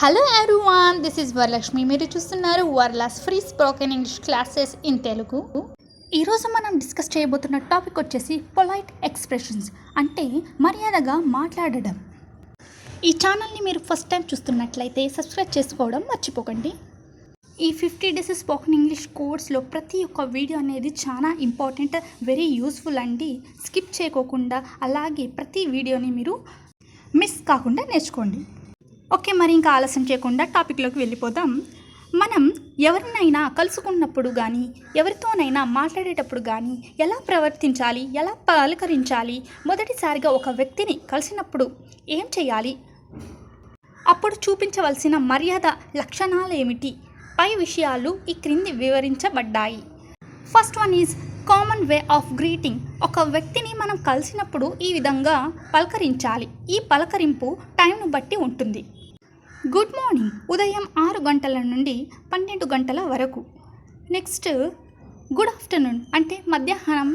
Hello everyone, this is Varalakshmi. మీరు చూస్తున్నారు Varla's free spoken English classes in Telugu. ఈరోజు మనం డిస్కస్ చేయబోతున్న టాపిక్ వచ్చేసి పొలైట్ ఎక్స్ప్రెషన్స్, అంటే మర్యాదగా మాట్లాడడం. ఈ ఛానల్ని మీరు ఫస్ట్ టైం చూస్తున్నట్లయితే సబ్స్క్రైబ్ చేసుకోవడం మర్చిపోకండి. ఈ 50 డేస్ స్పోకెన్ ఇంగ్లీష్ కోర్స్లో ప్రతి ఒక్క వీడియో అనేది చాలా ఇంపార్టెంట్, వెరీ యూస్ఫుల్ అండి. స్కిప్ చేయకోకుండా అలాగే ప్రతి వీడియోని మీరు మిస్ కాకుండా నేర్చుకోండి. ఓకే, మరి ఇంకా ఆలస్యం చేయకుండా టాపిక్లోకి వెళ్ళిపోదాం. మనం ఎవరినైనా కలుసుకున్నప్పుడు కానీ ఎవరితోనైనా మాట్లాడేటప్పుడు కానీ ఎలా ప్రవర్తించాలి, ఎలా పలకరించాలి, మొదటిసారిగా ఒక వ్యక్తిని కలిసినప్పుడు ఏం చేయాలి, అప్పుడు చూపించవలసిన మర్యాద లక్షణాలు ఏమిటి, పై విషయాలు ఈ క్రింది వివరించబడ్డాయి. First one is common way of greeting. ఒక వ్యక్తిని మనం కలిసినప్పుడు ఈ విధంగా పలకరించాలి. ఈ పలకరింపు టైంను బట్టి ఉంటుంది. గుడ్ మార్నింగ్ ఉదయం 6 గంటల నుండి 12 గంటల వరకు. నెక్స్ట్ గుడ్ ఆఫ్టర్నూన్ అంటే మధ్యాహ్నం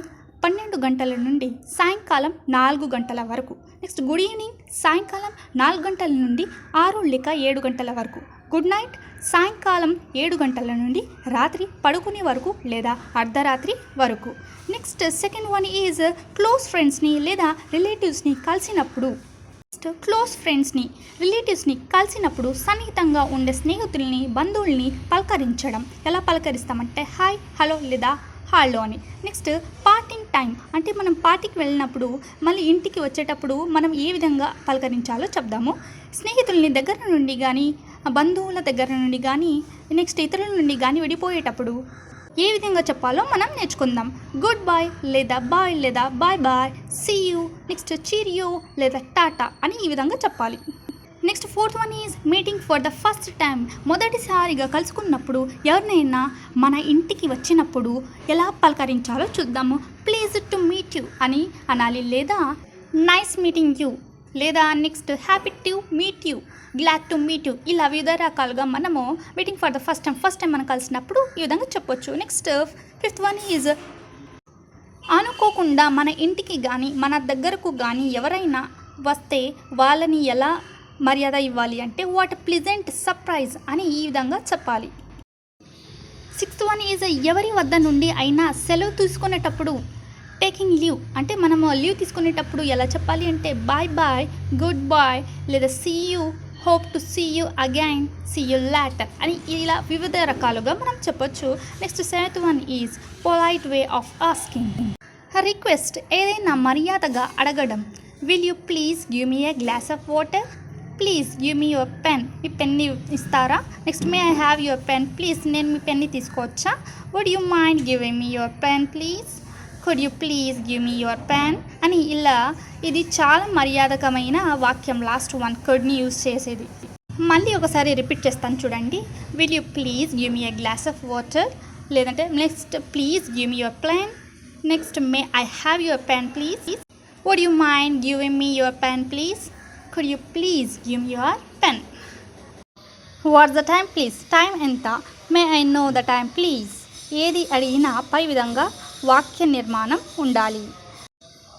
12 గంటల నుండి సాయంకాలం 4 గంటల వరకు. నెక్స్ట్ గుడ్ ఈవినింగ్ సాయంకాలం 4 గంటల నుండి 6 లేక 7 గంటల వరకు. గుడ్ నైట్ సాయంకాలం 7 గంటల నుండి రాత్రి పడుకునే వరకు లేదా అర్ధరాత్రి వరకు. Next second one is close ఫ్రెండ్స్ని లేదా రిలేటివ్స్ని కలిసినప్పుడు. క్లోజ్ ఫ్రెండ్స్ని రిలేటివ్స్ని కలిసినప్పుడు సన్నిహితంగా ఉండే స్నేహితుల్ని బంధువుల్ని పలకరించడం. ఎలా పలకరిస్తామంటే హాయ్, హలో లేదా హలో అని. నెక్స్ట్ పార్టింగ్ టైం అంటే మనం పార్టీకి వెళ్ళినప్పుడు మళ్ళీ ఇంటికి వచ్చేటప్పుడు మనం ఏ విధంగా పలకరించాలో చెప్దాము. స్నేహితుల్ని దగ్గర నుండి కానీ బంధువుల దగ్గర నుండి కానీ నెక్స్ట్ ఇతరుల నుండి కానీ విడిపోయేటప్పుడు ఏ విధంగా చెప్పాలో మనం నేర్చుకుందాం. గుడ్ బాయ్ లేదా బాయ్ లేదా bye bye, see you, next cheerio లేదా టాటా అని ఈ విధంగా చెప్పాలి. Next fourth one is meeting for the first time. మొదటిసారిగా కలుసుకున్నప్పుడు ఎవరినైనా మన ఇంటికి వచ్చినప్పుడు ఎలా పలకరించాలో చూద్దాము. ప్లీజ్ టు మీట్ యూ అని అనాలి, లేదా నైస్ మీటింగ్ యూ, లేదా next happy to meet you, glad to meet you. ఇలా వివిధ రకాలుగా మనము meeting for the first time మనం కలిసినప్పుడు ఈ విధంగా చెప్పొచ్చు. నెక్స్ట్ ఫిఫ్త్ వన్ ఈజ్ అనుకోకుండా మన ఇంటికి కానీ మన దగ్గరకు కానీ ఎవరైనా వస్తే వాళ్ళని ఎలా మర్యాద ఇవ్వాలి అంటే వాట్ ప్లెజెంట్ సర్ప్రైజ్ అని ఈ విధంగా చెప్పాలి. సిక్స్త్ వన్ ఈజ్ ఎవరి వద్ద నుండి అయినా సెలవు తీసుకునేటప్పుడు టేకింగ్ లీవ్ అంటే మనము లీవ్ తీసుకునేటప్పుడు ఎలా చెప్పాలి అంటే బాయ్ బాయ్, గుడ్ బాయ్ లేదా see you, hope to see you again, see you later అని ఇలా వివిధ రకాలుగా మనం చెప్పొచ్చు. Next seventh one is polite way of asking. Request ఏదైనా మర్యాదగా అడగడం. Will you please give me a glass of water, please give me your pen, మీ పెన్ని ఇస్తారా. Next may I have your pen, please నేను మీ పెన్ని తీసుకోవచ్చా. Would you mind giving me your pen please, could you please give me your pen అని ఇలా. ఇది చాలా మర్యాదకమైన వాక్యం. లాస్ట్ వన్ కుడ్ని యూజ్ చేసేది. మళ్ళీ ఒకసారి రిపీట్ చేస్తాను చూడండి. Will you please give me a glass of water, లేదంటే next please give me your pen, next may I have your pen please, would you mind giving me your pen please, could you please give me your pen. What's the time please, time ఎంత. May I know the time please. ఏది అడిగినా పై విధంగా వాక్య నిర్మాణం ఉండాలి.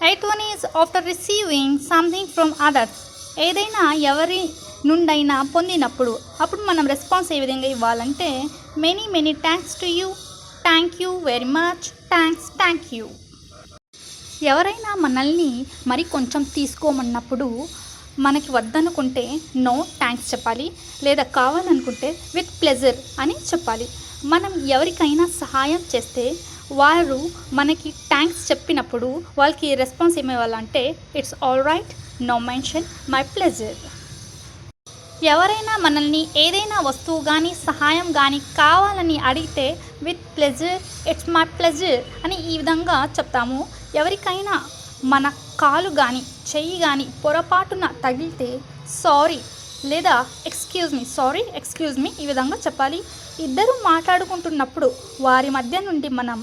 Eighth one is after receiving something from others. ఏదైనా ఎవరి నుండైనా పొందినప్పుడు అప్పుడు మనం రెస్పాన్స్ ఏ విధంగా ఇవ్వాలంటే many many thanks to you, thank you very much, thanks, thank you. ఎవరైనా మనల్ని మరి కొంచెం తీసుకోమన్నప్పుడు మనకి వద్దనుకుంటే నో థ్యాంక్స్ చెప్పాలి, లేదా కావాలనుకుంటే విత్ ప్లెజర్ అని చెప్పాలి. మనం ఎవరికైనా సహాయం చేస్తే వారు మనకి థ్యాంక్స్ చెప్పినప్పుడు వాళ్ళకి రెస్పాన్స్ ఏమివ్వాలంటే it's all right, no mention, my pleasure. ఎవరైనా మనల్ని ఏదైనా వస్తువు కానీ సహాయం కానీ కావాలని అడిగితే with pleasure, it's my pleasure అని ఈ విధంగా చెప్తాము. ఎవరికైనా మన కాలు కానీ చెయ్యి కానీ పొరపాటున తగిలితే సారీ లేదా excuse me, sorry excuse me ఈ విధంగా చెప్పాలి. ఇద్దరు మాట్లాడుకుంటున్నప్పుడు వారి మధ్య నుండి మనం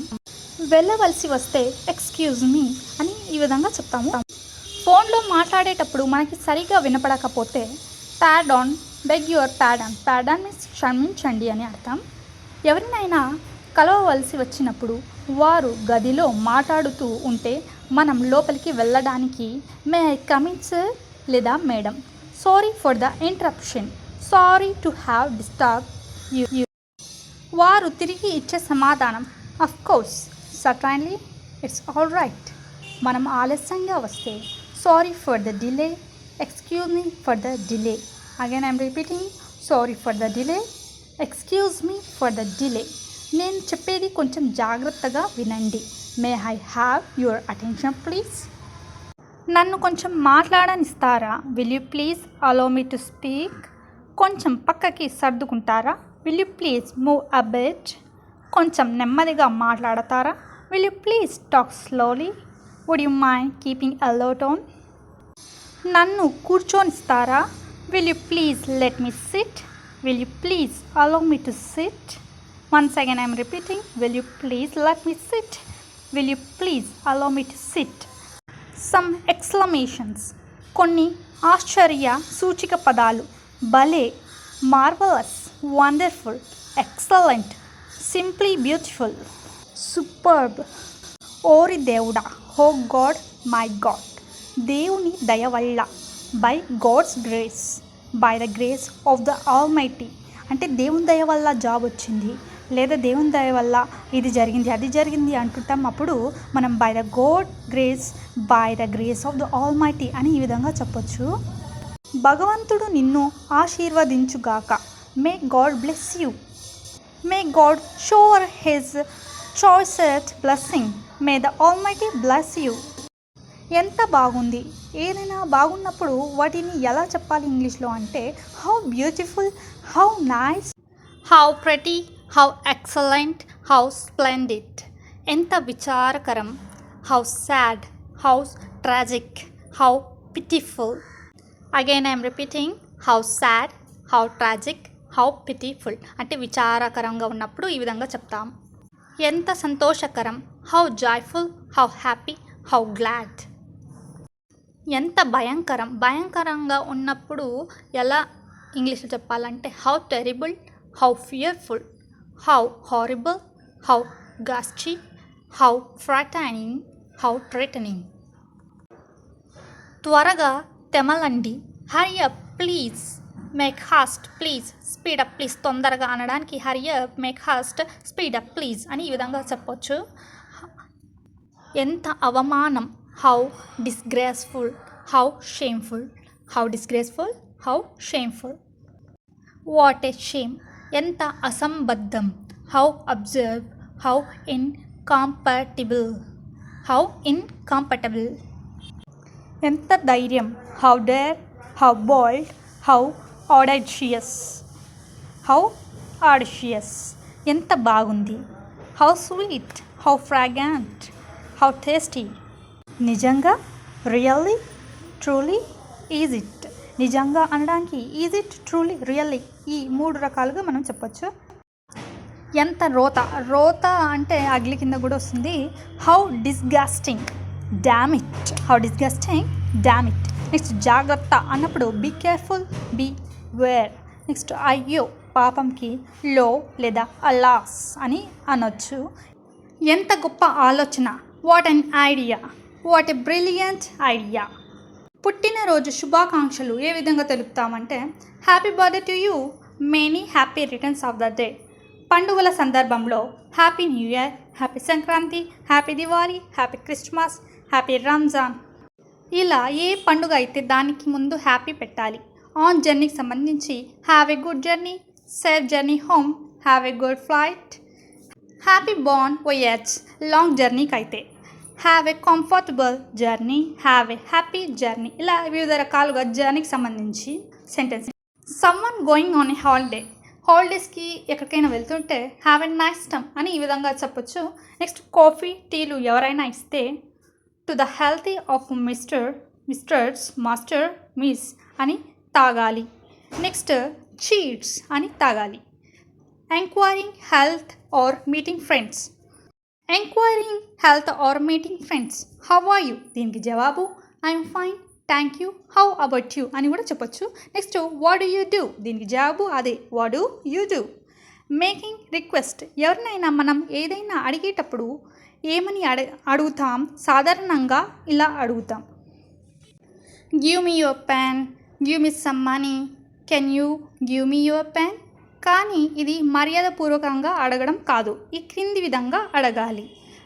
వెళ్ళవలసి వస్తే ఎక్స్క్యూజ్ మీ అని ఈ విధంగా చెప్తాము. ఫోన్లో మాట్లాడేటప్పుడు మనకి సరిగా వినపడకపోతే ప్యాడాన్, బెగ్ యువర్ ప్యాడాన్, ప్యాడాన్ మీన్స్ క్షమించండి అని అర్థం. ఎవరినైనా కలవవలసి వచ్చినప్పుడు వారు గదిలో మాట్లాడుతూ ఉంటే మనం లోపలికి వెళ్ళడానికి may I come in sir లేదా madam, sorry for the interruption, sorry to have disturb you. వారు తిరిగి ఇచ్చే సమాధానం, of course, certainly, it's all right. మనం ఆలస్యంగా వస్తే, sorry for the delay, excuse me for the delay. Again I'm repeating, sorry for the delay, excuse me for the delay. నేను చెప్పేది కొంచెం జాగ్రత్తగా వినండి. May I have your attention please. నన్ను కొంచెం మాట్లాడనిస్తారా? Will you please allow me to speak. కొంచెం పక్కకి సర్దుకుంటారా? Will you please move a bit. కొంచెం నెమ్మదిగా మాట్లాడతారా? Will you please talk slowly. Would you mind keeping a low tone. నన్ను కూర్చోనిస్తారా? Will you please let me sit. Will you please allow me to sit. Once again I'm repeating, will you please let me sit. Will you please allow me to sit. Some exclamations, కొన్ని ఆశ్చర్య సూచిక పదాలు. భలే, marvellous, wonderful, excellent, simply beautiful, superb. ఓరి దేవుడా, oh God, my God. దేవుని దయ వల్ల, by God's grace, by the grace of the almighty. అంటే దేవుని దయ వల్ల జాబ్ వచ్చింది, లేదా దేవుని దయ వల్ల ఇది జరిగింది అది జరిగింది అంటుంటాం. అప్పుడు మనం by the God grace, by the grace of the Almighty అని ఈ విధంగా చెప్పొచ్చు. భగవంతుడు నిన్ను ఆశీర్వదించుగాక. May God bless you. May God shower his choicest blessing. May the Almighty bless you. ఎంత బాగుంది. ఏదైనా బాగున్నప్పుడు వాటిని ఎలా చెప్పాలి ఇంగ్లీష్లో అంటే, how beautiful, how nice, how pretty, how excellent, how splendid. ఎంత విచారకరం. How sad, how tragic, how pitiful. Again I'm repeating, how sad, how tragic, how pitiful. అంటే విచారకరంగా ఉన్నప్పుడు ఈ విధంగా చెప్తాం. ఎంత సంతోషకరం. How joyful, how happy, how glad. ఎంత భయంకరం. భయంకరంగా ఉన్నప్పుడు ఎలా ఇంగ్లీష్లో చెప్పాలంటే, how terrible, how fearful, how horrible, how ghastly, how frightening, how threatening. త్వరగా తెమలండి. Hurry up please, make haste please, speed up please. తొందరగా అనడానికి hurry up, make haste, speed up please అని ఈ విధంగా చెప్పొచ్చు. ఎంత అవమానం. How disgraceful, how shameful, how disgraceful, how shameful. What a shame. ఎంత అసంబద్ధం. How absurd, how incompatible, how incompatible. ఎంత ధైర్యం. How dare, how bold, how audacious, how audacious. ఎంత బాగుంది. How sweet, how fragrant, how tasty. నిజంగా, really, truly, is it. నిజంగా అనడానికి is it, truly, really ఈ 3 రకాలుగా మనం చెప్పొచ్చు. ఎంత రోత. రోత అంటే అగ్లి కింద కూడా వస్తుంది. How disgusting, damn it, how disgusting, damn it. Next జాగ్రత్త అన్నప్పుడు be careful, beware. Next అయ్యో పాపంకి లో లేదా అలాస్ అని అనొచ్చు. ఎంత గొప్ప ఆలోచన. What an idea, what a brilliant idea. పుట్టినరోజు శుభాకాంక్షలు ఏ విధంగా తెలుపుతామంటే, happy birthday to you, many happy returns of the day. పండుగల సందర్భంలో happy new year, happy Sankranti, happy Diwali, happy Christmas, happy Ramzan. ఇలా ఏ పండుగ అయితే దానికి ముందు హ్యాపీ పెట్టాలి. ఆన్ జర్నీకి సంబంధించి have a good journey, safe journey home, have a good flight, happy bon voyage. Long జర్నీకి అయితే have a comfortable journey, have a happy journey. ఇలా వివిధ రకాలుగా జర్నీకి సంబంధించి sentence. Someone going on a holiday. హాలిడేస్కి ఎక్కడికైనా వెళ్తుంటే హ్యావ్ ఎ నైస్ టైమ్ అని ఈ విధంగా చెప్పొచ్చు. నెక్స్ట్ కాఫీ, టీలు ఎవరైనా ఇస్తే to the healthy of misters, master, miss అని తాగాలి. నెక్స్ట్ చీట్స్ అని తాగాలి. Enquiring health or meeting friends. Enquiring health or meeting friends. How are you, దీనికి జవాబు I'm fine, thank you, how about you అని కూడా చెప్పొచ్చు. Next what do you do, దీనికి జవాబు అదే what do you do. Making request. ఎవరినైనా మనం ఏదైనా అడిగేటప్పుడు ఏమని అడుగుతాం? సాధారణంగా ఇలా అడుగుతాం, give me your pen, give me some money, can you give me your pen? కానీ ఇది మర్యాదపూర్వకంగా అడగడం కాదు. ఈ క్రింది విధంగా అడగాలి.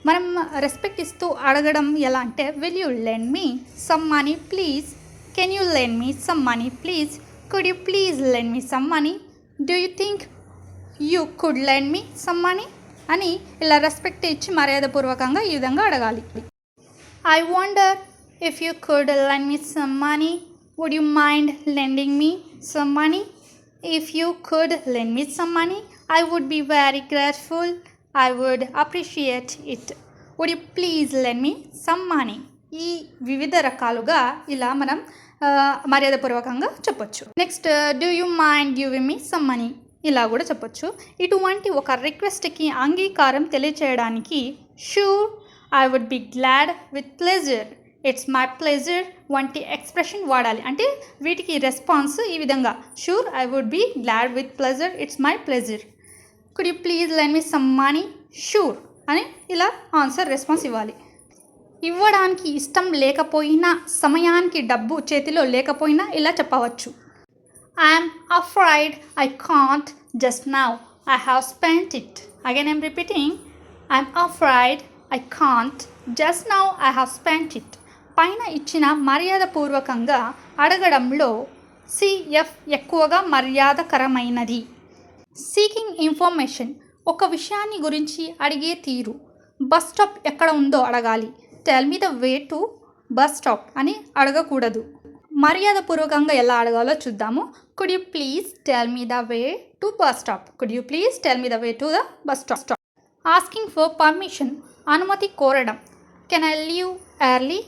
మనం రెస్పెక్ట్ ఇస్తూ అడగడం ఎలా అంటే, will you lend me some money please? Can you lend me some money please? Could you please lend me some money? Do you think you could lend me some money అని ఇలా respect ఇచ్చి మర్యాదపూర్వకంగా ఈ విధంగా అడగాలి. I wonder if you could lend me some money. Would you mind lending me some money? If you could lend me some money I would be very grateful. I would appreciate it. Would you please lend me some money? ఈ వివిధ రకాలుగా ఇలా మనం మర్యాదపూర్వకంగా చెప్పొచ్చు. Next, do you mind giving me some money? ఇలా కూడా చెప్పొచ్చు. ఇటువంటి ఒక రిక్వెస్ట్కి అంగీకారం తెలియచేయడానికి sure, I would be glad, with pleasure, it's my pleasure వంటి ఎక్స్ప్రెషన్ వాడాలి. అంటే వీటికి రెస్పాన్స్ ఈ విధంగా, sure, I would be glad, with pleasure, it's my pleasure. Could you please lend me some money? Sure అని ఇలా ఆన్సర్ రెస్పాన్స్ ఇవ్వాలి. ఇవ్వడానికి ఇష్టం లేకపోయినా, సమయానికి డబ్బు చేతిలో లేకపోయినా ఇలా చెప్పవచ్చు. I'm afraid I can't just now. I have spent it. Again I'm repeating. I'm afraid I can't just now. I have spent it. పైన ఇచ్చిన మర్యాదపూర్వకంగా అడగడంలో సిఎఫ్ ఎక్కువగా మర్యాదకరమైనది. సీకింగ్ ఇన్ఫర్మేషన్, ఒక విషయాన్ని గురించి అడిగే తీరు. బస్ స్టాప్ ఎక్కడ ఉందో అడగాలి. Tell me the way to bus stop అని అడగకూడదు. మర్యాదపూర్వకంగా ఎలా అడగాలో చూద్దాము. Could you please tell me the way to bus stop? Could you please tell me the way to the bus stop? Asking for permission, అనుమతి కోరడం. Can I leave early?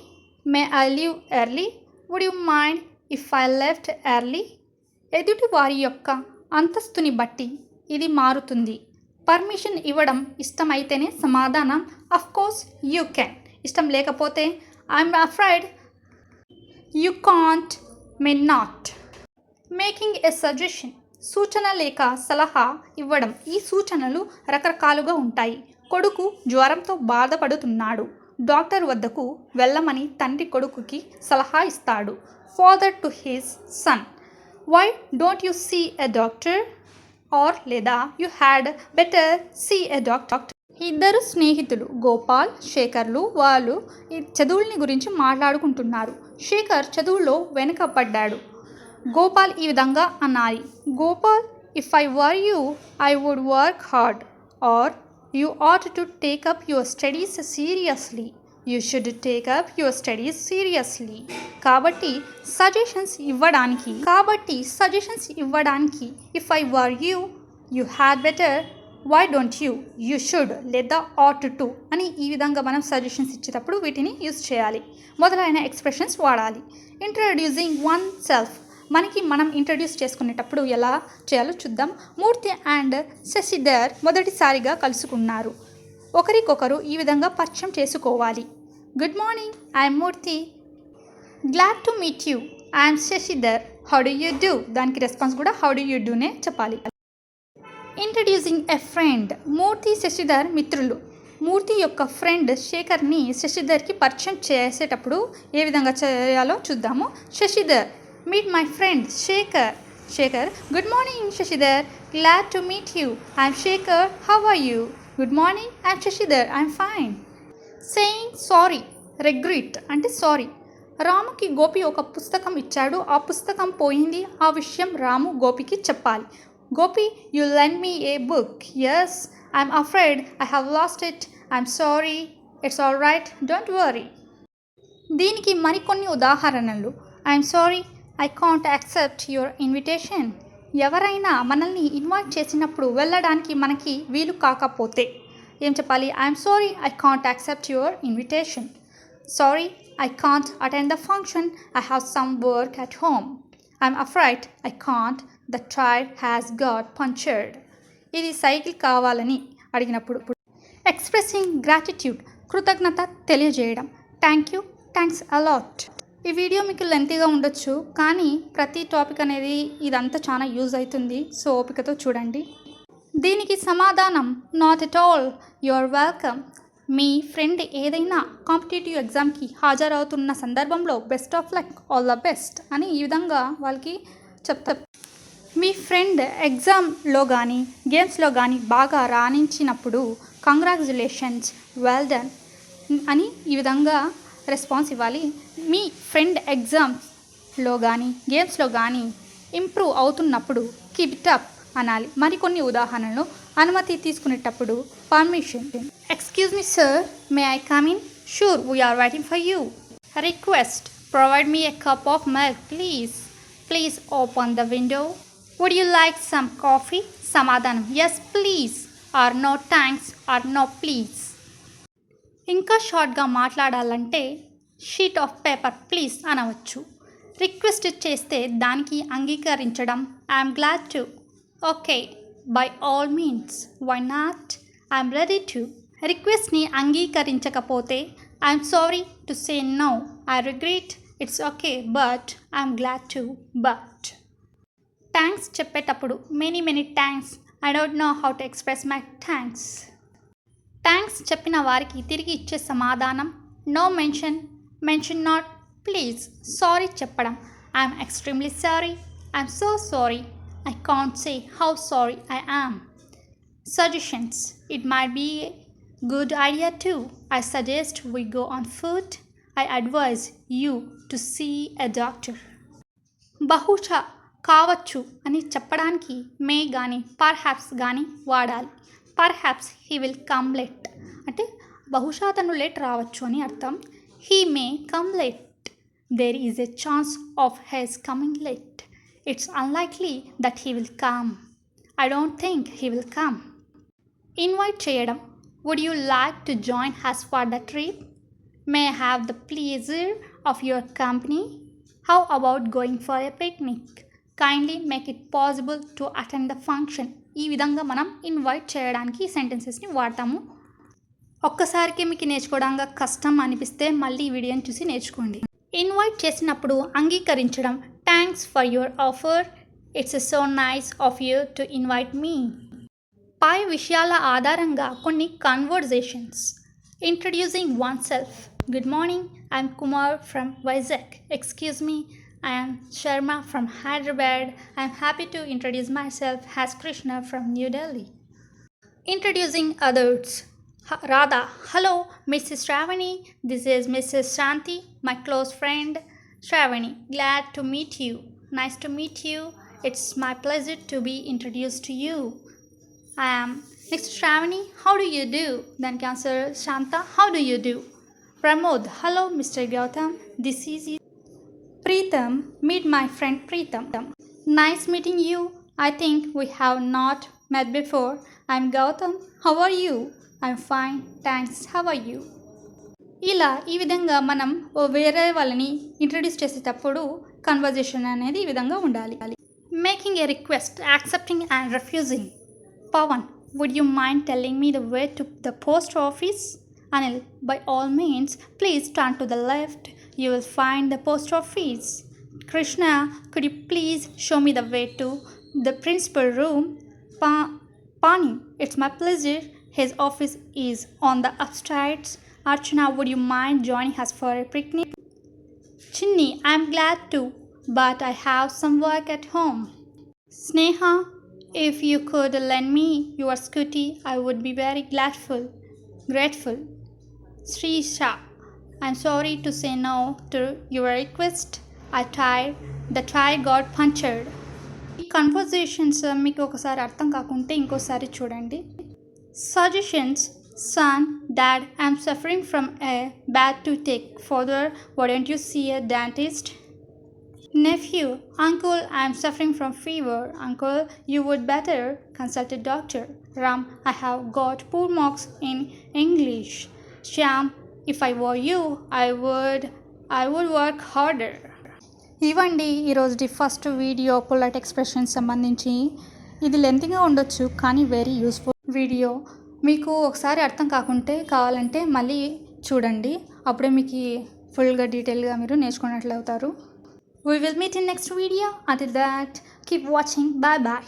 May I leave early? Would you mind if I left early? ఎదుటి వారి యొక్క అంతస్తుని బట్టి ఇది మారుతుంది. Permission ఇవ్వడం ఇష్టమైతేనే సమాధానం అఫ్ కోర్స్ యూ కెన్. ఇష్టం లేకపోతే I'm afraid, you can't, may not. Making a suggestion, సూచన లేక సలహా ఇవ్వడం. ఈ సూచనలు రకరకాలుగా ఉంటాయి. కొడుకు జ్వరంతో బాధపడుతున్నాడు. డాక్టర్ వద్దకు వెళ్ళమని తండ్రి కొడుకుకి సలహా ఇస్తాడు. Father to his son, why don't you see a doctor? Or లేదా you had better see a doctor. ఇద్దరు స్నేహితులు గోపాల్, శేఖర్లు, వాళ్ళు ఈ చదువుల్ని గురించి మాట్లాడుకుంటున్నారు. శేఖర్ చదువులో వెనుకబడ్డాడు. గోపాల్ ఈ విధంగా అన్నాయి. Gopal, if I were you I would work hard. Are you ought to take up your studies seriously. You should take up your studies seriously. కాబట్టి సజెషన్స్ ఇవ్వడానికి if I were you, you had better, why don't you, you should లేదా ought to అని ఈ విధంగా మనం suggestions ఇచ్చేటప్పుడు వీటిని use చేయాలి. మొదలైన ఎక్స్ప్రెషన్స్ వాడాలి. ఇంట్రడ్యూసింగ్ వన్ సెల్ఫ్, మనకి మనం ఇంట్రడ్యూస్ చేసుకునేటప్పుడు ఎలా చేయాలో చూద్దాం. మూర్తి అండ్ శశిధర్ మొదటిసారిగా కలుసుకున్నారు. ఒకరికొకరు ఈ విధంగా పరిచయం చేసుకోవాలి. Good morning, I'm Murthy. Glad to meet you, I'm Shashidhar. How do you do? దానికి రెస్పాన్స్ కూడా హౌ డు యూ డూనే చెప్పాలి. Introducing a friend, Murthy Shashidhar మిత్రులు. మూర్తి యొక్క ఫ్రెండ్ శేఖర్ని శశిధర్కి పరిచయం చేసేటప్పుడు ఏ విధంగా చేయాలో చూద్దాము. Shashidhar, meet my friend Shekhar. Shekhar, good morning Shashidhar. Glad to meet you, I'm Shekhar. How are you? Good morning, I'm Shashidhar. I'm fine. Saying sorry, regret అంటే సారీ. రాముకి గోపి ఒక పుస్తకం ఇచ్చాడు. ఆ పుస్తకం పోయింది. ఆ విషయం రాము గోపికి చెప్పాలి. Gopi, you lend me a book. Yes, I'm afraid I have lost it. I'm sorry. It's all right. Don't worry. దీనికి మరికొన్ని ఉదాహరణలు. I'm sorry, I can't accept your invitation. ఎవరైనా మనల్ని ఇన్వైట్ చేసినప్పుడు వెళ్ళడానికి మనకి వీలు కాకపోతే ఏం చెప్పాలి? I'm sorry, I can't accept your invitation. Sorry, I can't attend the function. I have some work at home. I'm afraid I can't. The tire has got punctured. ఇది సైకిల్ కావాలని అడిగినప్పుడు. ఎక్స్ప్రెసింగ్ గ్రాటిట్యూడ్, కృతజ్ఞత తెలియజేయడం. Thank you, thanks a lot. ఈ video మీకు లెంతీగా ఉండొచ్చు, కానీ ప్రతి టాపిక్ అనేది ఇదంతా చాలా యూజ్ అవుతుంది. సో ఓపికతో చూడండి. దీనికి సమాధానం not at all, you are welcome. మీ ఫ్రెండ్ ఏదైనా కాంపిటేటివ్ ఎగ్జామ్కి హాజరవుతున్న సందర్భంలో best of luck, all the best అని ఈ విధంగా వాళ్ళకి చెప్తారు. మీ ఫ్రెండ్ ఎగ్జామ్లో కానీ గేమ్స్లో కానీ బాగా రాణించినప్పుడు కంగ్రాచులేషన్స్, వెల్ డన్ అని ఈ విధంగా రెస్పాన్స్ ఇవ్వాలి. మీ ఫ్రెండ్ ఎగ్జామ్స్లో కానీ గేమ్స్లో కానీ ఇంప్రూవ్ అవుతున్నప్పుడు కీప్ ఇట్ అప్ అనాలి. మరికొన్ని ఉదాహరణలు: అనుమతి తీసుకునేటప్పుడు permission. Excuse me sir, may I come in? Sure, we're waiting for you. Request, provide me a cup of milk please. Please open the window. Would you like some coffee? సమాధానం, yes please, or no thanks, or no please. ఇంకా షార్ట్గా మాట్లాడాలంటే sheet of paper please అనవచ్చు. Request చేస్తే దానికి అంగీకరించడం I'm glad to. Okay, by all means, why not, I'm ready to. రిక్వెస్ట్ని అంగీకరించకపోతే I'm sorry to say no, I regret, it's okay but I'm glad to. But thanks చెప్పేటప్పుడు many thanks, I don't know how to express my thanks. Thanks చెప్పిన వారికి తిరిగి ఇచ్చే సమాధానం no mention, mention not, please. Sorry చెప్పడం I'm extremely sorry, I'm so sorry, I can't say how sorry I am. Suggestions, it might be a good idea to. I suggest we go on foot. I advise you to see a doctor. బహుశా, కావచ్చు అని చెప్పడానికి may కానీ perhaps కానీ వాడాలి. Perhaps he will come late అంటే బహుశా అతను లేట్ రావచ్చు అని అర్థం. He may come late. There is a chance of his coming late. It's unlikely that he will come. I don't think he will come. Invite చేయడం, would you like to join us for the trip? May I have the pleasure of your company? How about going for a picnic? Kindly make it possible to attend the function. ఈ విధంగా మనం invite చేయడానికి ఈ సెంటెన్సెస్ని వాడతాము. ఒక్కసారికి మీకు నేర్చుకోవడానికి కష్టం అనిపిస్తే మళ్ళీ ఈ వీడియోని చూసి నేర్చుకోండి. ఇన్వైట్ చేసినప్పుడు అంగీకరించడం, thanks for your offer, it's so nice of you to invite me. పై విషయాల ఆధారంగా కొన్ని conversations. Introducing oneself. Good morning, I'm Kumar from Vizag. Excuse me, I am Sharma from Hyderabad. I am happy to introduce myself as Krishna from New Delhi. Introducing others. Radha, hello, Mrs. Shravani. This is Mrs. Shanti, my close friend. Shravani, glad to meet you. Nice to meet you. It's my pleasure to be introduced to you. I am next Shravani. How do you do? Then answer Shanta, how do you do? Pramod, hello, Mr. Gautam. This is Preetham, meet my friend Preetham. Nice meeting you. I think we have not met before. I'm Gautam. How are you? I'm fine. Thanks. How are you? ఇలా ఈ విధంగా మనం వేరే వాళ్ళని introduce చేసేటప్పుడు conversation అనేది ఈ విధంగా ఉండాలి. Making a request, accepting and refusing. Pavan, would you mind telling me the way to the post office? Anil, by all means, please turn to the left. You will find the post office. Krishna, could you please show me the way to the principal room? Pani, it's my pleasure. His office is on the upstairs. Archana, would you mind joining us for a picnic? Chinni, I'm glad to, but I have some work at home. Sneha, if you could lend me your scooty, I would be very grateful. Srisha, I'm sorry to say no to your request. I tried. The tire got punctured. ఈ conversations మీకు ఒకసారి అర్థం కాకుంటే ఇంకోసారి చూడండి. Suggestions. Son, Dad, I'm suffering from a bad toothache. Father, why don't you see a dentist? Nephew, Uncle, I'm suffering from fever. Uncle, you would better consult a doctor. Ram, I have got poor marks in English. Shyam, if I were you, I would work harder. ఇవ్వండి ఈరోజు first video polite expression సంబంధించి. ఇది లెంతీగా ఉండొచ్చు కానీ very useful video. మీకు ఒకసారి అర్థం కావాలంటే మళ్ళీ చూడండి. అప్పుడే మీకు ఫుల్గా డీటెయిల్గా మీరు నేర్చుకున్నట్లు అవుతారు. We will meet in next video. Until that, keep watching. Bye bye.